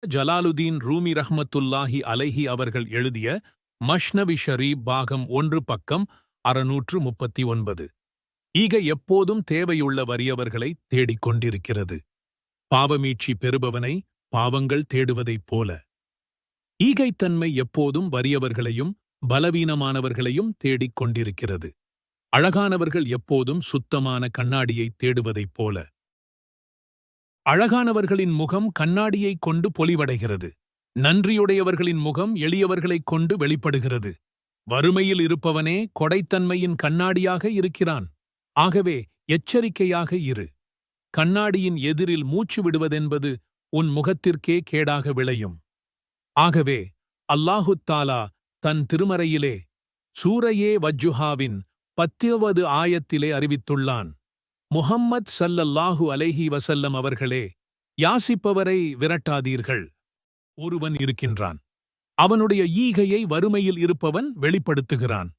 ஜலாலுதீன் ரூமி ரஹ்மத்துல்லாஹி அலைஹி அவர்கள் எழுதிய மஷ்னவி ஷரீப் பாகம் 1 பக்கம் 639. ஈகை எப்போதும் தேவையுள்ள வறியவர்களை தேடிக் கொண்டிருக்கிறது. பாவமீட்சி பெறுபவனை பாவங்கள் தேடுவதைப் போல. ஈகைத்தன்மை எப்போதும் வறியவர்களையும் பலவீனமானவர்களையும் தேடிக் கொண்டிருக்கிறது. அழகானவர்கள் எப்போதும் சுத்தமான கண்ணாடியை தேடுவதைப் போல. அழகானவர்களின் முகம் கண்ணாடியைக் கொண்டு பொலிவடைகிறது. நன்றியுடையவர்களின் முகம் எளியவர்களைக் கொண்டு வெளிப்படுகிறது. வறுமையில் இருப்பவனே கொடைத்தன்மையின் கண்ணாடியாக இருக்கிறான். ஆகவே எச்சரிக்கையாக இரு. கண்ணாடியின் எதிரில் மூச்சு விடுவதென்பது உன் முகத்திற்கே கேடாக விளையும். ஆகவே அல்லாஹுத் தாலா தன் திருமறையிலே சூரையே வஜ்ஜுஹாவின் 10வது ஆயத்திலே அறிவித்துள்ளான். முஹம்மத் ஸல்லல்லாஹு அலைஹி வஸல்லம் அவர்களே, யாசிப்பவரை விரட்டாதீர்கள். ஒருவன் இருக்கின்றான். அவனுடைய ஈகையை வறுமையில் இருப்பவன் வெளிப்படுத்துகிறான்.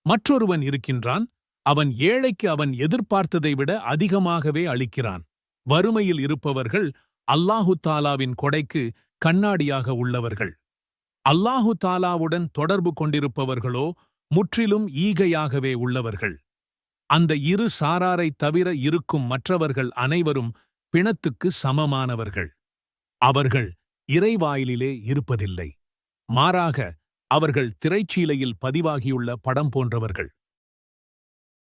மற்றொருவன் இருக்கின்றான். அவன் ஏழைக்கு அவன் எதிர்பார்த்ததை விட அதிகமாகவே அளிக்கிறான். வறுமையில் இருப்பவர்கள் அல்லாஹு தாலாவின் கொடைக்கு கண்ணாடியாக உள்ளவர்கள். அல்லாஹு தாலாவுடன் தொடர்பு கொண்டிருப்பவர்களோ முற்றிலும் ஈகையாகவே உள்ளவர்கள். அந்த இரு சாராரைத் தவிர இருக்கும் மற்றவர்கள் அனைவரும் பிணத்துக்கு சமமானவர்கள். அவர்கள் இறைவாயிலிலே இருப்பதில்லை. மாறாக அவர்கள் திரைச்சீலையில் பதிவாகியுள்ள படம் போன்றவர்கள்.